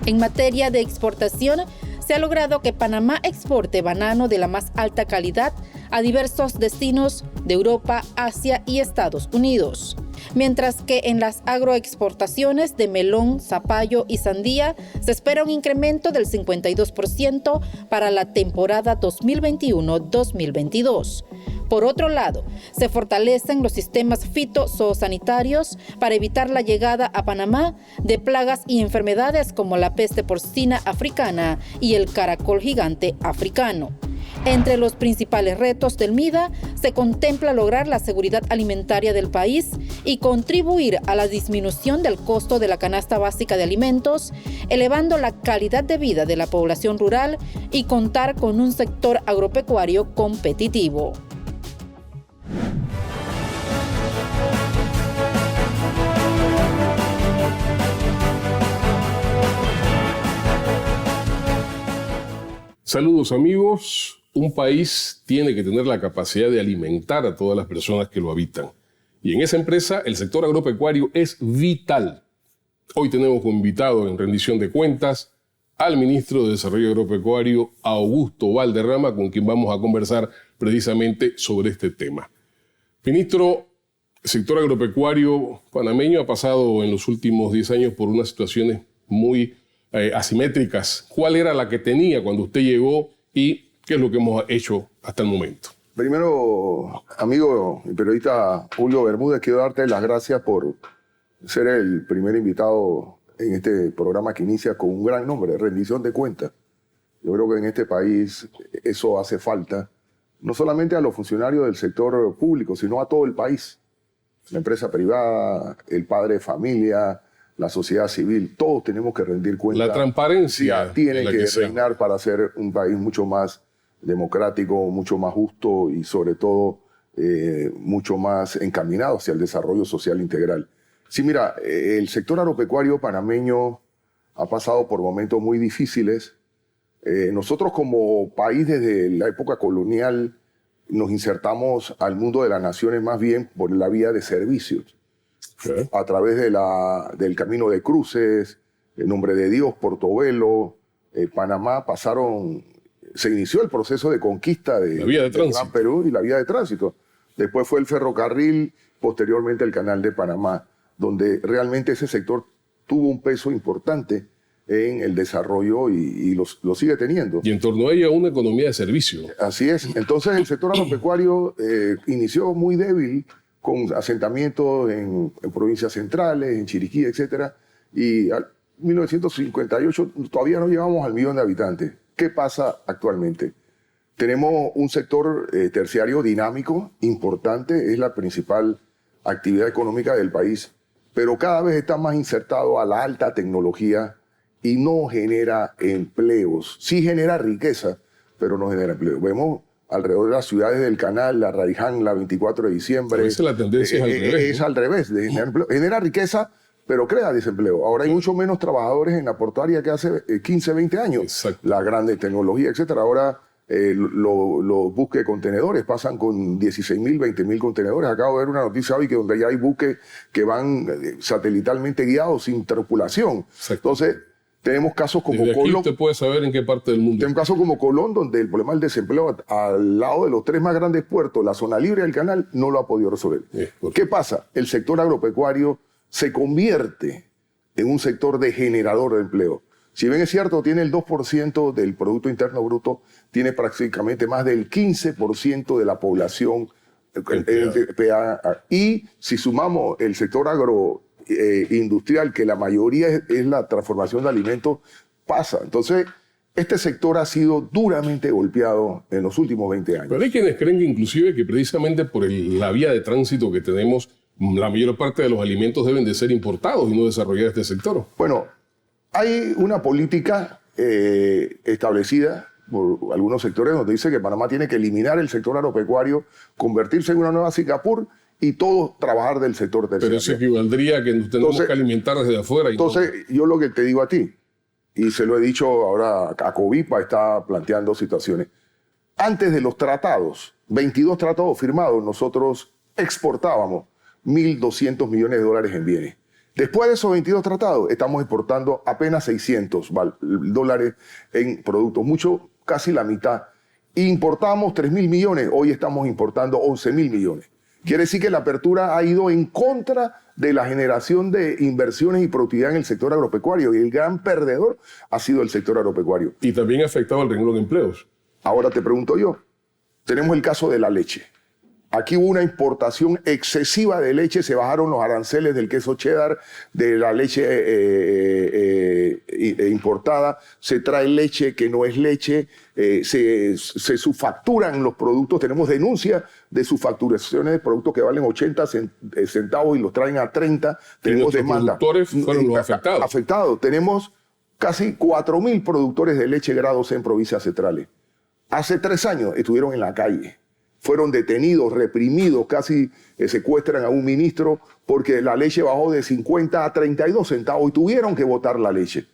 K: En materia de exportación, se ha logrado que Panamá exporte banano de la más alta calidad a diversos destinos de Europa, Asia y Estados Unidos. Mientras que en las agroexportaciones de melón, zapallo y sandía se espera un incremento del 52% para la temporada 2021-2022. Por otro lado, se fortalecen los sistemas fitosanitarios para evitar la llegada a Panamá de plagas y enfermedades como la peste porcina africana y el caracol gigante africano. Entre los principales retos del MIDA se contempla lograr la seguridad alimentaria del país y contribuir a la disminución del costo de la canasta básica de alimentos, elevando la calidad de vida de la población rural y contar con un sector agropecuario competitivo.
B: Saludos amigos. Un país tiene que tener la capacidad de alimentar a todas las personas que lo habitan. Y en esa empresa el sector agropecuario es vital. Hoy tenemos como invitado en rendición de cuentas al ministro de Desarrollo Agropecuario, Augusto Valderrama, con quien vamos a conversar precisamente sobre este tema. Ministro, el sector agropecuario panameño ha pasado en los últimos 10 años por unas situaciones muy asimétricas. ¿Cuál era la que tenía cuando usted llegó y qué es lo que hemos hecho hasta el momento?
L: Primero, amigo y periodista Julio Bermúdez, quiero darte las gracias por ser el primer invitado en este programa que inicia con un gran nombre, rendición de cuentas. Yo creo que en este país eso hace falta, no solamente a los funcionarios del sector público, sino a todo el país. La empresa privada, el padre de familia, la sociedad civil, todos tenemos que rendir cuentas.
B: La transparencia
L: tiene que reinar para ser un país mucho más democrático, mucho más justo y sobre todo mucho más encaminado hacia el desarrollo social integral. Sí, mira, el sector agropecuario panameño ha pasado por momentos muy difíciles. Nosotros como país desde la época colonial nos insertamos al mundo de las naciones más bien por la vía de servicios. A través del camino de cruces, el Nombre de Dios, Portobelo, Panamá se inició el proceso de conquista del Gran Perú y la vía de tránsito. Después fue el ferrocarril, posteriormente el Canal de Panamá, donde realmente ese sector tuvo un peso importante en el desarrollo y lo sigue teniendo.
B: Y en torno a ella una economía de servicio.
L: Así es. Entonces el sector agropecuario inició muy débil, con asentamientos en provincias centrales, en Chiriquí, etc. Y en 1958 todavía no llegamos al 1.000.000 de habitantes. ¿Qué pasa actualmente? Tenemos un sector terciario dinámico, importante, es la principal actividad económica del país, pero cada vez está más insertado a la alta tecnología y no genera empleos. Sí genera riqueza, pero no genera empleo. Vemos alrededor de las ciudades del canal, la Raiján, la 24 de diciembre.
B: A veces la tendencia es al revés.
L: Es al revés, de generar empleo. Genera riqueza, pero crea desempleo. Ahora hay mucho menos trabajadores en la portuaria que hace 15, 20 años.
B: Exacto.
L: La grande tecnología, etc. Ahora los buques de contenedores pasan con 16.000, 20.000 contenedores. Acabo de ver una noticia hoy que donde ya hay buques que van satelitalmente guiados sin tripulación.
B: Exacto.
L: Entonces, tenemos casos como
B: Desde aquí
L: Colón.
B: usted puede saber en qué parte del mundo.
L: Tenemos casos como Colón, donde el problema del desempleo al lado de los 3 más grandes puertos, la zona libre del canal, no lo ha podido resolver. ¿Qué pasa? El sector agropecuario se convierte en un sector de generador de empleo. Si bien es cierto, tiene el 2% del Producto Interno Bruto, tiene prácticamente más del 15% de la población. Y si sumamos el sector agroindustrial, que la mayoría es la transformación de alimentos, pasa. Entonces, este sector ha sido duramente golpeado en los últimos 20 años.
B: Pero hay quienes creen que inclusive que precisamente por la vía de tránsito que tenemos, la mayor parte de los alimentos deben de ser importados y no desarrollar este sector.
L: Bueno, hay una política establecida por algunos sectores donde dice que Panamá tiene que eliminar el sector agropecuario, convertirse en una nueva Singapur y todo trabajar del sector terciario.
B: Pero eso equivaldría a que nos tenemos que alimentar desde afuera.
L: Yo lo que te digo a ti, y se lo he dicho ahora a Covipa, está planteando situaciones. Antes de los tratados, 22 tratados firmados, nosotros exportábamos $1.200 millones en bienes. Después de esos 22 tratados, estamos exportando apenas $600 en productos, mucho, casi la mitad. Importamos 3.000 millones, hoy estamos importando 11.000 millones. Quiere decir que la apertura ha ido en contra de la generación de inversiones y productividad en el sector agropecuario, y el gran perdedor ha sido el sector agropecuario.
B: Y también ha afectado al renglón de empleos.
L: Ahora te pregunto yo, tenemos el caso de la leche. Aquí hubo una importación excesiva de leche, se bajaron los aranceles del queso cheddar, de la leche importada, se trae leche que no es leche, se subfacturan los productos, tenemos denuncia de subfacturaciones de productos que valen 80 centavos y los traen a 30. Tenemos demanda.
B: Los productores fueron los afectados.
L: Afectados. Tenemos casi 4.000 productores de leche grado C en provincias centrales. Hace 3 años estuvieron en la calle. Fueron detenidos, reprimidos, casi secuestran a un ministro porque la leche bajó de 50 a 32 centavos y tuvieron que botar la leche.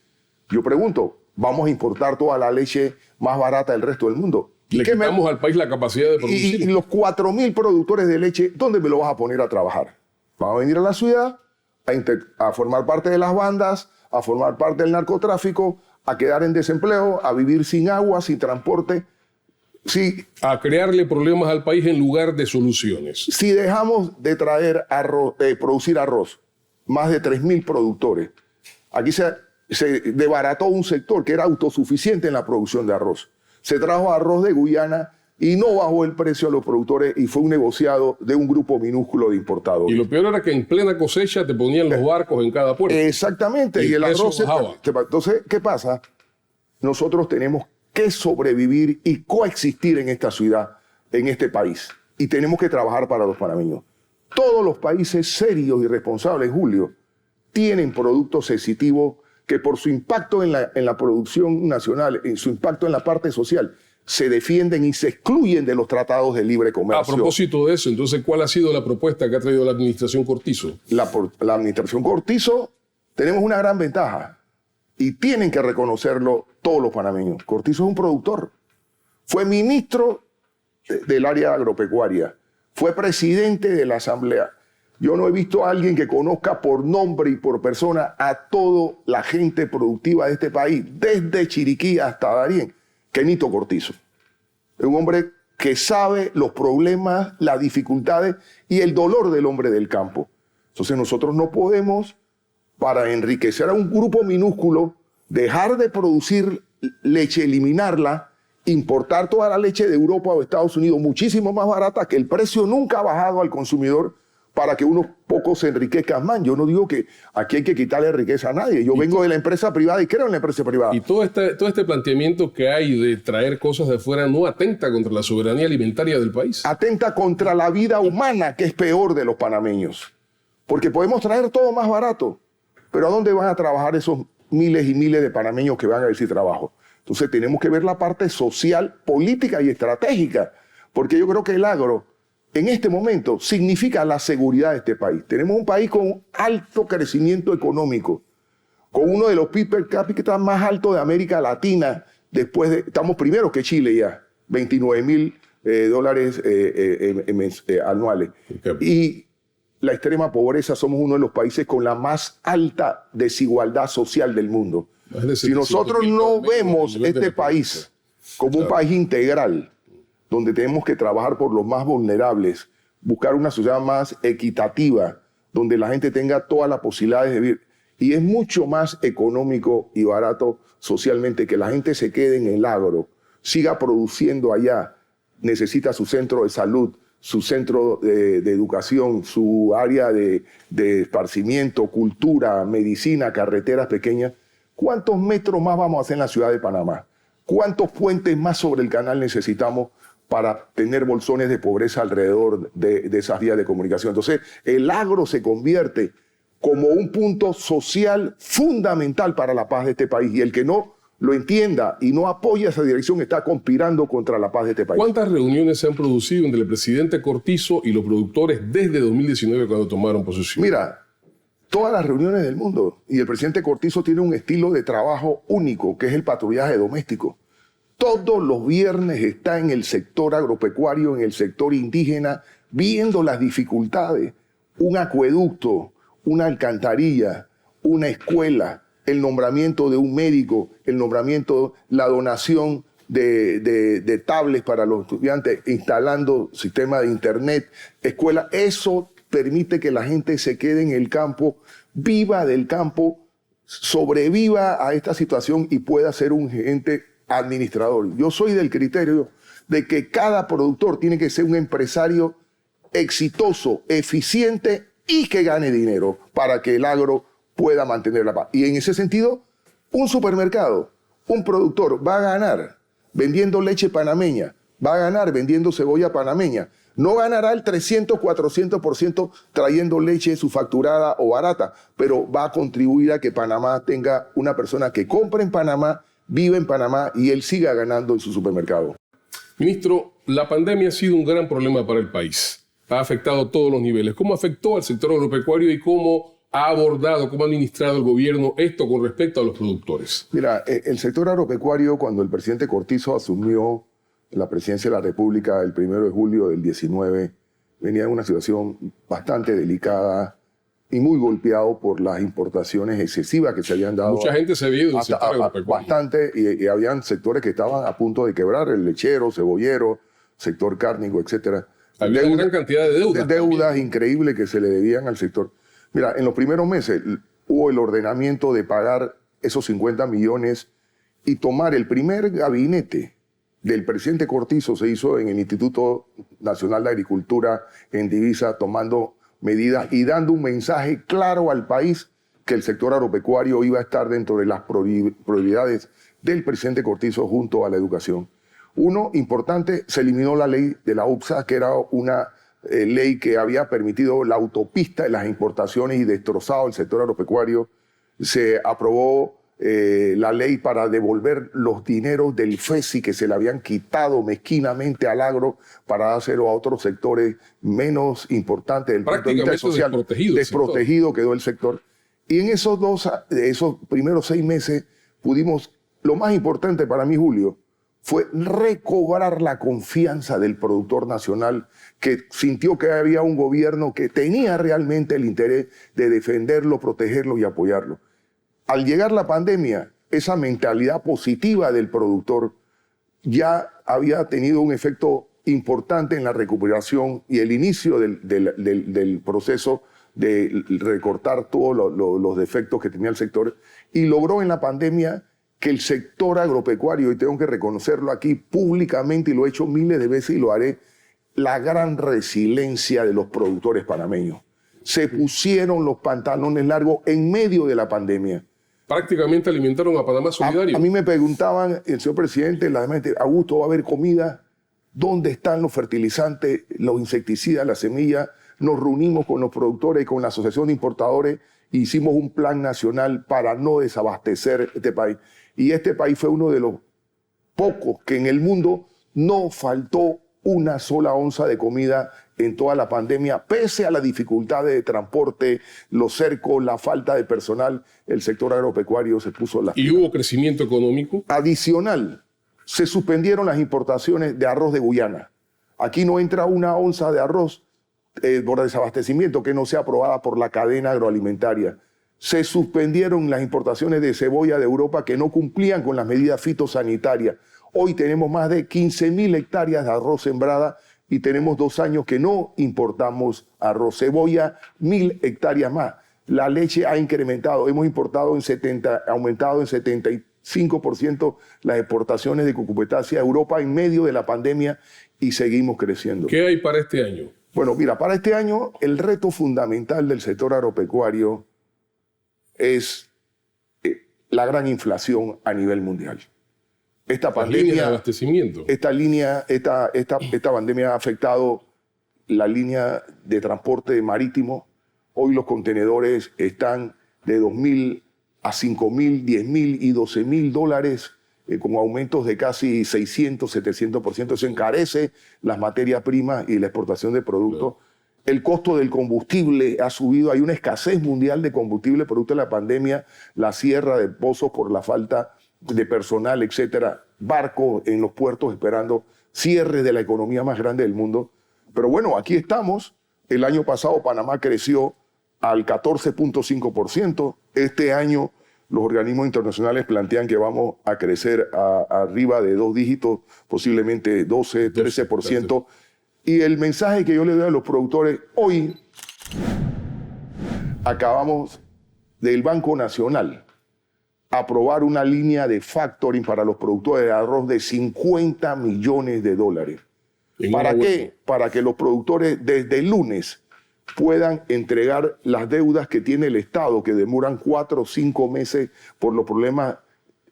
L: Yo pregunto, ¿vamos a importar toda la leche más barata del resto del mundo?
B: Le quitamos al país la capacidad de producir.
L: Y los 4.000 productores de leche, ¿dónde me lo vas a poner a trabajar? ¿Van a venir a la ciudad a formar parte de las bandas, a formar parte del narcotráfico, a quedar en desempleo, a vivir sin agua, sin transporte? Sí,
B: a crearle problemas al país en lugar de soluciones.
L: Si dejamos de traer arroz, producir arroz, más de 3.000 productores, aquí se desbarató un sector que era autosuficiente en la producción de arroz. Se trajo arroz de Guyana y no bajó el precio a los productores y fue un negociado de un grupo minúsculo de importadores.
B: Y lo peor era que en plena cosecha te ponían los barcos en cada puerto.
L: Exactamente, y el arroz se bajaba. Entonces, ¿qué pasa? Nosotros tenemos que sobrevivir y coexistir en esta ciudad, en este país. Y tenemos que trabajar para los panameños. Todos los países serios y responsables, Julio, tienen productos sensitivos que por su impacto en la producción nacional, en su impacto en la parte social, se defienden y se excluyen de los tratados de libre comercio.
B: A propósito de eso, entonces, ¿cuál ha sido la propuesta que ha traído la administración Cortizo?
L: La administración Cortizo, tenemos una gran ventaja y tienen que reconocerlo todos los panameños. Cortizo es un productor. Fue ministro del área agropecuaria. Fue presidente de la asamblea. Yo no he visto a alguien que conozca por nombre y por persona a toda la gente productiva de este país, desde Chiriquí hasta Darién, que Nito Cortizo. Es un hombre que sabe los problemas, las dificultades y el dolor del hombre del campo. Entonces nosotros no podemos, para enriquecer a un grupo minúsculo, dejar de producir leche, eliminarla, importar toda la leche de Europa o Estados Unidos muchísimo más barata, que el precio nunca ha bajado al consumidor, para que unos pocos se enriquezcan más. Yo no digo que aquí hay que quitarle riqueza a nadie. Yo vengo de la empresa privada y creo en la empresa privada.
B: Y todo este planteamiento que hay de traer cosas de afuera no atenta contra la soberanía alimentaria del país.
L: Atenta contra la vida humana, que es peor de los panameños. Porque podemos traer todo más barato, pero ¿a dónde van a trabajar esos miles y miles de panameños que van a decir trabajo? Entonces tenemos que ver la parte social, política y estratégica, porque yo creo que el agro en este momento significa la seguridad de este país. Tenemos un país con alto crecimiento económico, con uno de los PIB per cápita más altos de América Latina. Estamos primero que Chile ya, $29,000 anuales. Y la extrema pobreza, somos uno de los países con la más alta desigualdad social del mundo. Si nosotros no vemos este país como un país integral, donde tenemos que trabajar por los más vulnerables, buscar una sociedad más equitativa, donde la gente tenga todas las posibilidades de vivir. Y es mucho más económico y barato socialmente que la gente se quede en el agro, siga produciendo allá, necesita su centro de salud, su centro de educación, su área de esparcimiento, cultura, medicina, carreteras pequeñas. ¿Cuántos metros más vamos a hacer en la ciudad de Panamá? ¿Cuántos puentes más sobre el canal necesitamos para tener bolsones de pobreza alrededor de esas vías de comunicación? Entonces, el agro se convierte como un punto social fundamental para la paz de este país, y el que no lo entienda y no apoya esa dirección está conspirando contra la paz de este país.
B: ¿Cuántas reuniones se han producido entre el presidente Cortizo y los productores desde 2019 cuando tomaron posesión?
L: Mira, todas las reuniones del mundo, y el presidente Cortizo tiene un estilo de trabajo único, que es el patrullaje doméstico. Todos los viernes está en el sector agropecuario, en el sector indígena, viendo las dificultades. Un acueducto, una alcantarilla, una escuela, el nombramiento de un médico, el nombramiento, la donación de tablets para los estudiantes, instalando sistema de internet, escuela. Eso permite que la gente se quede en el campo, viva del campo, sobreviva a esta situación y pueda ser un ente administrador. Yo soy del criterio de que cada productor tiene que ser un empresario exitoso, eficiente y que gane dinero para que el agro pueda mantener la paz. Y en ese sentido, un supermercado, un productor va a ganar vendiendo leche panameña, va a ganar vendiendo cebolla panameña. No ganará el 300, 400% trayendo leche subfacturada o barata, pero va a contribuir a que Panamá tenga una persona que compre en Panamá, vive en Panamá y él siga ganando en su supermercado.
B: Ministro, la pandemia ha sido un gran problema para el país. Ha afectado a todos los niveles. ¿Cómo afectó al sector agropecuario y cómo ha abordado, cómo ha administrado el gobierno esto con respecto a los productores?
L: Mira, el sector agropecuario, cuando el presidente Cortizo asumió la presidencia de la República el 1 de julio del 19, venía en una situación bastante delicada y muy golpeado por las importaciones excesivas que se habían dado.
B: Mucha gente se había ido del sector agropecuario.
L: Bastante, y habían sectores que estaban a punto de quebrar, el lechero, cebollero, sector cárnico, etc.
B: Había una gran cantidad de deudas.
L: Deudas increíbles que se le debían al sector. Mira, en los primeros meses hubo el ordenamiento de pagar esos 50 millones y tomar el primer gabinete del presidente Cortizo, se hizo en el Instituto Nacional de Agricultura en Divisa, tomando medidas y dando un mensaje claro al país que el sector agropecuario iba a estar dentro de las prioridades del presidente Cortizo junto a la educación. Uno, importante, se eliminó la ley de la UPSA, que era una ley que había permitido la autopista de las importaciones y destrozado el sector agropecuario. Se aprobó la ley para devolver los dineros del FESI que se le habían quitado mezquinamente al agro para dárselo a otros sectores menos importantes del punto de vista social. Desprotegido quedó el sector. Y en esos primeros 6 meses pudimos, lo más importante para mí, Julio, fue recobrar la confianza del productor nacional que sintió que había un gobierno que tenía realmente el interés de defenderlo, protegerlo y apoyarlo. Al llegar la pandemia, esa mentalidad positiva del productor ya había tenido un efecto importante en la recuperación y el inicio del proceso de recortar todos los defectos que tenía el sector, y logró en la pandemia que el sector agropecuario, y tengo que reconocerlo aquí públicamente, y lo he hecho miles de veces y lo haré, la gran resiliencia de los productores panameños. Se pusieron los pantalones largos en medio de la pandemia.
B: Prácticamente alimentaron a Panamá solidario.
L: A mí me preguntaban, el señor presidente, Augusto, ¿va a haber comida? ¿Dónde están los fertilizantes, los insecticidas, las semillas? Nos reunimos con los productores y con la Asociación de Importadores e hicimos un plan nacional para no desabastecer este país. Y este país fue uno de los pocos que en el mundo no faltó una sola onza de comida en toda la pandemia, pese a las dificultades de transporte, los cercos, la falta de personal. El sector agropecuario se puso las pilas.
B: ¿Y hubo crecimiento económico?
L: Adicional, se suspendieron las importaciones de arroz de Guyana. Aquí no entra una onza de arroz por desabastecimiento que no sea aprobada por la cadena agroalimentaria. Se suspendieron las importaciones de cebolla de Europa que no cumplían con las medidas fitosanitarias. Hoy tenemos más de 15.000 hectáreas de arroz sembrada y tenemos 2 años que no importamos arroz. Cebolla, 1.000 hectáreas más. La leche ha incrementado. Hemos aumentado en 75% las exportaciones de cucupetácea a Europa en medio de la pandemia y seguimos creciendo.
B: ¿Qué hay para este año?
L: Bueno, mira, para este año el reto fundamental del sector agropecuario es la gran inflación a nivel mundial. Esta pandemia,
B: de abastecimiento.
L: Esta pandemia ha afectado la línea de transporte marítimo. Hoy los contenedores están de 2.000 a 5.000, 10.000 y 12.000 dólares, con aumentos de casi 600, 700%. Eso encarece las materias primas y la exportación de productos. Claro. El costo del combustible ha subido. Hay una escasez mundial de combustible producto de la pandemia, la cierre de pozos por la falta de personal, etcétera, barcos en los puertos esperando cierre de la economía más grande del mundo. Pero bueno, aquí estamos. El año pasado Panamá creció al 14.5%. Este año los organismos internacionales plantean que vamos a crecer arriba de 2 dígitos, posiblemente 12, 13%. Y el mensaje que yo le doy a los productores, hoy acabamos del Banco Nacional aprobar una línea de factoring para los productores de arroz de $50 millones. ¿Para qué? Para que los productores desde el lunes puedan entregar las deudas que tiene el Estado, que demoran 4 o 5 meses por los problemas,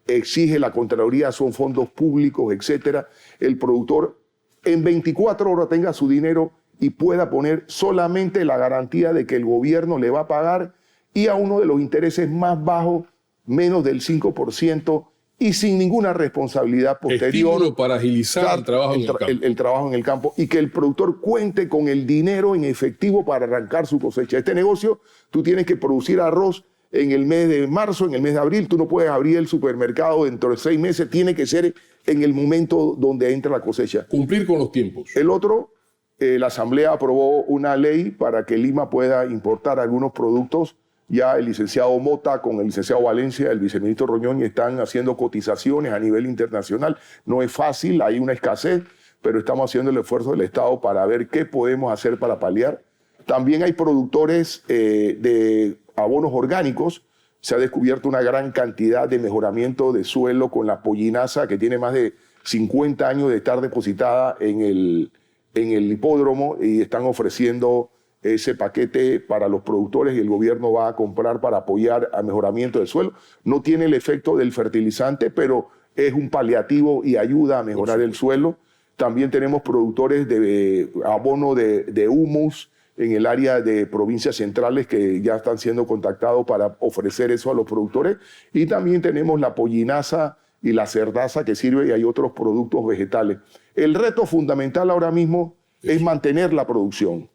L: exige la Contraloría, son fondos públicos, etcétera. El productor en 24 horas tenga su dinero y pueda poner solamente la garantía de que el gobierno le va a pagar y a uno de los intereses más bajos, menos del 5%, y sin ninguna responsabilidad posterior.
B: Estímulo para agilizar el trabajo en el campo.
L: El trabajo en el campo, y que el productor cuente con el dinero en efectivo para arrancar su cosecha. Este negocio, tú tienes que producir arroz en el mes de marzo, en el mes de abril. Tú no puedes abrir el supermercado dentro de 6 meses. Tiene que ser en el momento donde entra la cosecha.
B: Cumplir con los tiempos.
L: El otro, la Asamblea aprobó una ley para que Lima pueda importar algunos productos. Ya el licenciado Mota con el licenciado Valencia, el viceministro Roñón, están haciendo cotizaciones a nivel internacional. No es fácil, hay una escasez, pero estamos haciendo el esfuerzo del Estado para ver qué podemos hacer para paliar. También hay productores de abonos orgánicos. Se ha descubierto una gran cantidad de mejoramiento de suelo con la pollinaza, que tiene más de 50 años de estar depositada en el hipódromo, y están ofreciendo ese paquete para los productores y el gobierno va a comprar para apoyar al mejoramiento del suelo. No tiene el efecto del fertilizante, pero es un paliativo y ayuda a mejorar el suelo. También tenemos productores de abono de humus en el área de provincias centrales que ya están siendo contactados para ofrecer eso a los productores. Y también tenemos la pollinaza y la cerdaza que sirve, y hay otros productos vegetales. El reto fundamental ahora mismo es mantener la producción,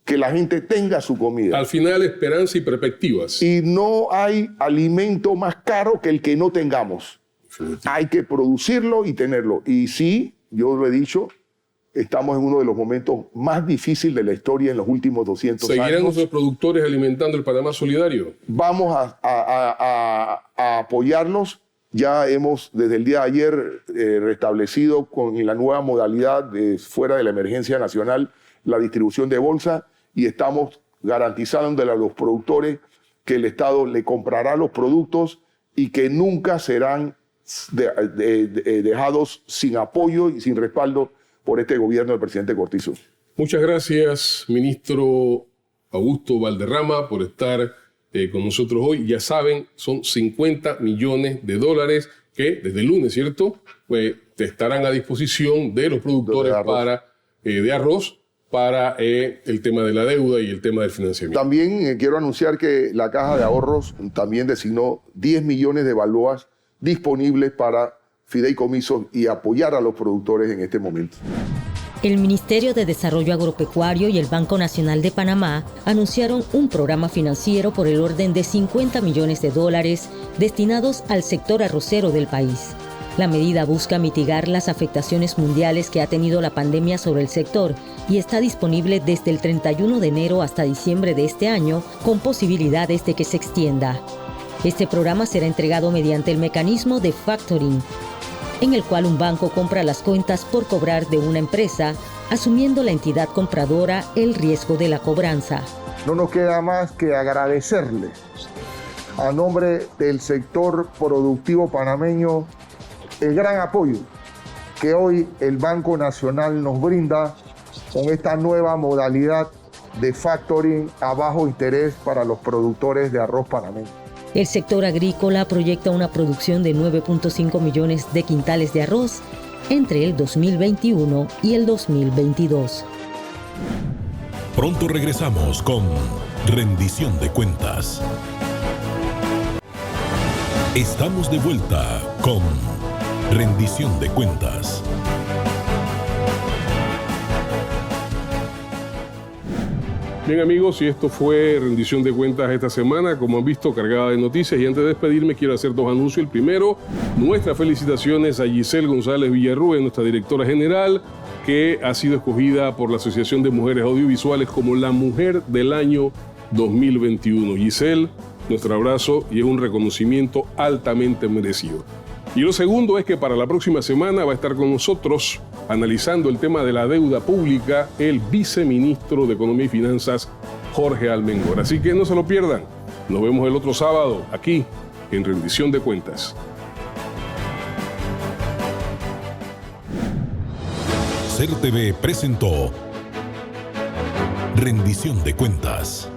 L: que la gente tenga su comida.
B: Al final, esperanza y perspectivas.
L: Y no hay alimento más caro que el que no tengamos. Hay que producirlo y tenerlo. Y sí, yo lo he dicho, estamos en uno de los momentos más difíciles de la historia en los últimos 200 años.
B: ¿Seguirán nuestros productores alimentando el Panamá Solidario?
L: Vamos a apoyarlos. Ya hemos, desde el día de ayer, restablecido con la nueva modalidad de fuera de la emergencia nacional la distribución de bolsa, y estamos garantizándole a los productores que el Estado le comprará los productos y que nunca serán dejados sin apoyo y sin respaldo por este gobierno del presidente Cortizo.
B: Muchas gracias, ministro Augusto Valderrama, por estar con nosotros hoy. Ya saben, son $50 millones que desde el lunes, ¿cierto?, pues estarán a disposición de los productores de arroz para el tema de la deuda y el tema del financiamiento.
L: También quiero anunciar que la Caja de Ahorros también designó 10 millones de balboas disponibles para fideicomisos y apoyar a los productores en este momento.
D: El Ministerio de Desarrollo Agropecuario y el Banco Nacional de Panamá anunciaron un programa financiero por el orden de $50 millones destinados al sector arrocero del país. La medida busca mitigar las afectaciones mundiales que ha tenido la pandemia sobre el sector y está disponible desde el 31 de enero hasta diciembre de este año, con posibilidades de que se extienda. Este programa será entregado mediante el mecanismo de factoring, en el cual un banco compra las cuentas por cobrar de una empresa, asumiendo la entidad compradora el riesgo de la cobranza.
J: No nos queda más que agradecerle a nombre del sector productivo panameño el gran apoyo que hoy el Banco Nacional nos brinda con esta nueva modalidad de factoring a bajo interés para los productores de arroz panameño.
D: El sector agrícola proyecta una producción de 9.5 millones de quintales de arroz entre el 2021 y el 2022.
A: Pronto regresamos con Rendición de Cuentas. Estamos de vuelta con Rendición de Cuentas.
B: Bien, amigos, y esto fue Rendición de Cuentas esta semana, como han visto, cargada de noticias. Y antes de despedirme, quiero hacer 2 anuncios. El primero, nuestras felicitaciones a Giselle González Villarrúa, nuestra directora general, que ha sido escogida por la Asociación de Mujeres Audiovisuales como la Mujer del Año 2021. Giselle, nuestro abrazo, y es un reconocimiento altamente merecido. Y lo segundo es que para la próxima semana va a estar con nosotros analizando el tema de la deuda pública el viceministro de Economía y Finanzas, Jorge Almengor. Así que no se lo pierdan. Nos vemos el otro sábado aquí en Rendición de Cuentas.
A: Conocer TV presentó Rendición de Cuentas.